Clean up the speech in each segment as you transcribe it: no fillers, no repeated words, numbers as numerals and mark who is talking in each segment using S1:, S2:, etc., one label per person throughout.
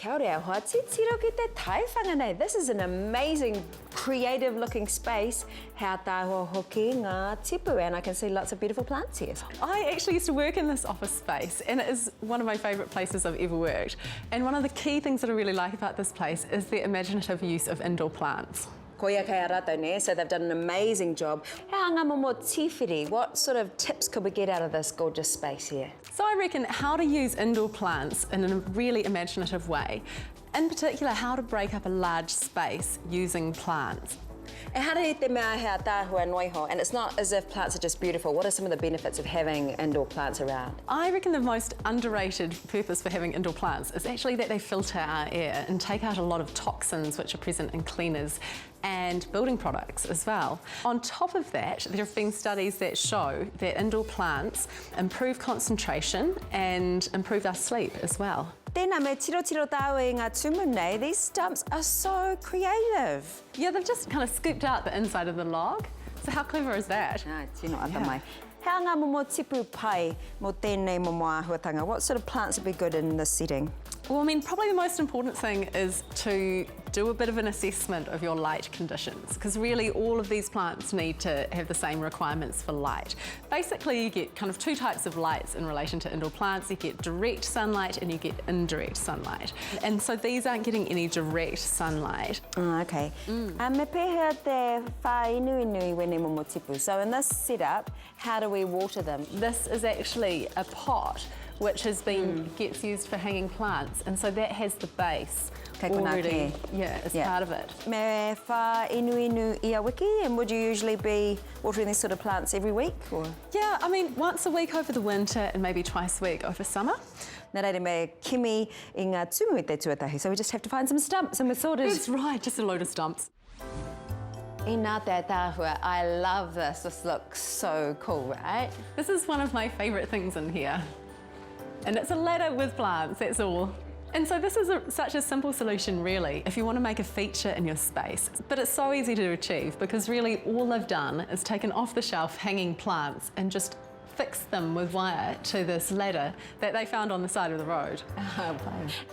S1: Kia ora, hoa titiro ki te tai whanganei. This is an amazing, creative looking space. Hea tāua hoki ngā tipu, and I can see lots of beautiful plants here.
S2: I actually used to work in this office space, and it is one of my favourite places I've ever worked. And one of the key things that I really like about this place is the imaginative use of indoor plants.
S1: Koia kei rātou ne, so they've done an amazing job. Hea ngā momo tīwhiri, what sort of tips could we get out of this gorgeous space here?
S2: So I reckon how to use indoor plants in a really imaginative way. In particular, how to break up a large space using plants.
S1: E hara te mea hea tāhua noiho, and it's not as if plants are just beautiful. What are some of the benefits of having indoor plants around?
S2: I reckon the most underrated purpose for having indoor plants is actually that they filter our air and take out a lot of toxins which are present in cleaners and building products as well. On top of that, there have been studies that show that indoor plants improve concentration and improve our sleep as well.
S1: Tēnā me tiro tāu I ngā tumu nei, these stumps are so creative.
S2: Yeah, they've just kind of scooped out the inside of the log. So how clever is that?
S1: Tino ata mai. Hea ngā momo tipu pai mo tēnei momo āhuatanga. What sort of plants would be good in this setting?
S2: Well, I mean, probably the most important thing is to do a bit of an assessment of your light conditions, because really all of these plants need to have the same requirements for light. Basically, you get kind of two types of lights in relation to indoor plants. You get direct sunlight and you get indirect sunlight. And so these aren't getting any direct sunlight.
S1: Oh, okay. Me pēhea te whā inuinui wene momo tipu. So in this setup, how do we water them?
S2: This is actually a pot which has been gets used for hanging plants, and so that has the base already. Yeah, as part of it.
S1: Me whā inuinu ia wiki, and would you usually be watering these sort of plants every week? Or?
S2: Yeah, I mean once a week over the winter and maybe twice a week over summer.
S1: Nā reire me kimi I ngā tumu I te tuatahi, so we just have to find some stumps and we're sorted.
S2: That's right, just a load of stumps.
S1: I nā te tāhua, I love this. This looks so cool, right?
S2: This is one of my favourite things in here. And it's a ladder with plants, that's all. And so this is such a simple solution really, if you want to make a feature in your space. But it's so easy to achieve because really all they've done is taken off the shelf hanging plants and just fix them with wire to this ladder that they found on the side of the road.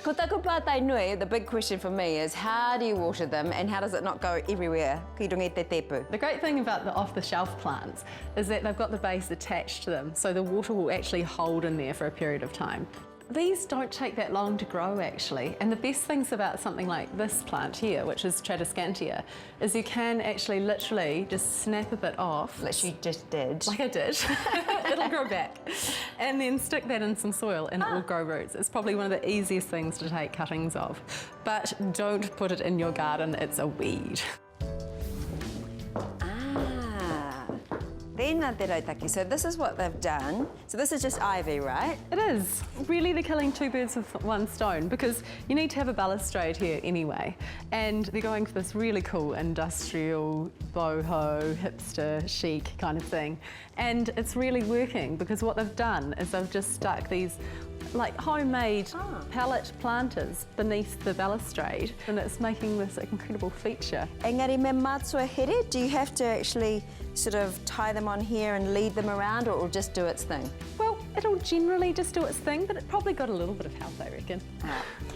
S1: Ko taku pātai nui, the big question for me is how do you water them and how does it not go everywhere? Ki rungi te tepu.
S2: The great thing about the off-the-shelf plants is that they've got the base attached to them, so the water will actually hold in there for a period of time. These don't take that long to grow actually, and the best things about something like this plant here, which is Tradescantia, is you can actually literally just snap a bit off.
S1: Like you just did.
S2: Like I did. It'll grow back. And then stick that in some soil and it will grow roots. It's probably one of the easiest things to take cuttings of. But don't put it in your garden, it's a weed.
S1: Tēnā te rautaki. So this is what they've done. So this is just ivy, right?
S2: It is. Really they're killing two birds with one stone because you need to have a balustrade here anyway. And they're going for this really cool industrial, boho, hipster, chic kind of thing. And it's really working because what they've done is they've just stuck these like homemade pallet planters beneath the balustrade, and it's making this incredible feature.
S1: Engari me mātua here, do you have to actually sort of tie them on here and lead them around, or it will just do its thing?
S2: Well, it'll generally just do its thing, but it probably got a little bit of help, I reckon.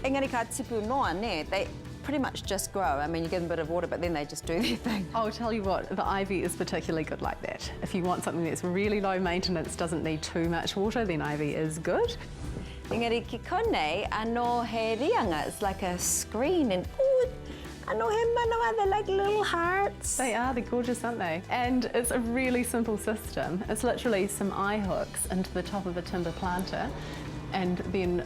S1: Engari ka tipu noa ne, they pretty much just grow. I mean, you give them a bit of water, but then they just do their thing.
S2: I'll tell you what, the ivy is particularly good like that. If you want something that's really low maintenance, doesn't need too much water, then ivy is good.
S1: Engari ki konei, ano he rianga, it's like a screen, and ooh, ano he manawa, they're like little hearts.
S2: They are, they're gorgeous, aren't they? And it's a really simple system. It's literally some eye hooks into the top of a timber planter, and then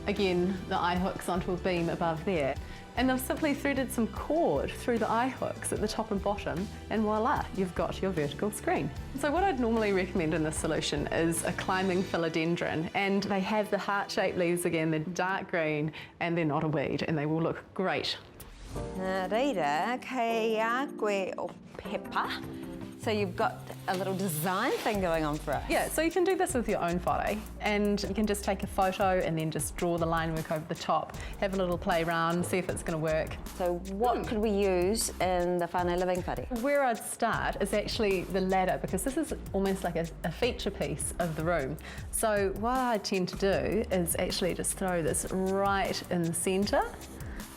S2: again, the eye hooks onto a beam above there. And they've simply threaded some cord through the eye hooks at the top and bottom, and voila, you've got your vertical screen. So what I'd normally recommend in this solution is a climbing philodendron, and they have the heart-shaped leaves again, they're dark green, and they're not a weed, and they will look great.
S1: Nā reira, kei a koe o pepa, So you've got a little design thing going on for us.
S2: Yeah, so you can do this with your own whare, and you can just take a photo and then just draw the line work over the top, have a little play around, see if it's going to work.
S1: So what could we use in the Whānau Living whare?
S2: Where I'd start is actually the ladder, because this is almost like a feature piece of the room. So what I tend to do is actually just throw this right in the centre,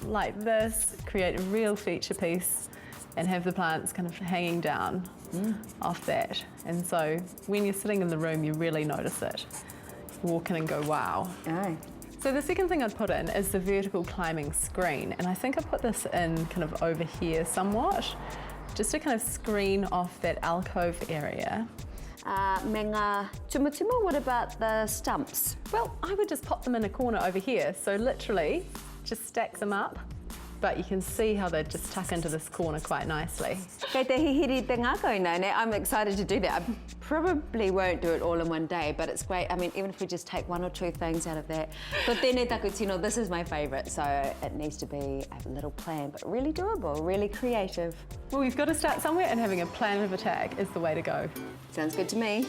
S2: like this, create a real feature piece and have the plants kind of hanging down off that. And so when you're sitting in the room, you really notice it. You walk in and go, wow.
S1: Aye.
S2: So the second thing I'd put in is the vertical climbing screen. And I think I put this in kind of over here somewhat, just to kind of screen off that alcove area.
S1: Me ngā tumutumu, what about the stumps?
S2: Well, I would just pop them in a corner over here. So literally just stack them up, but you can see how they just tuck into this corner quite nicely.
S1: Kei te hihiri te ngākau nei, I'm excited to do that. I probably won't do it all in one day, but it's great. I mean, even if we just take one or two things out of that. Ko tēnei taku tino, this is my favourite, so it needs to be a little plan, but really doable, really creative.
S2: Well, we've got to start somewhere, and having a plan of attack is the way to go.
S1: Sounds good to me.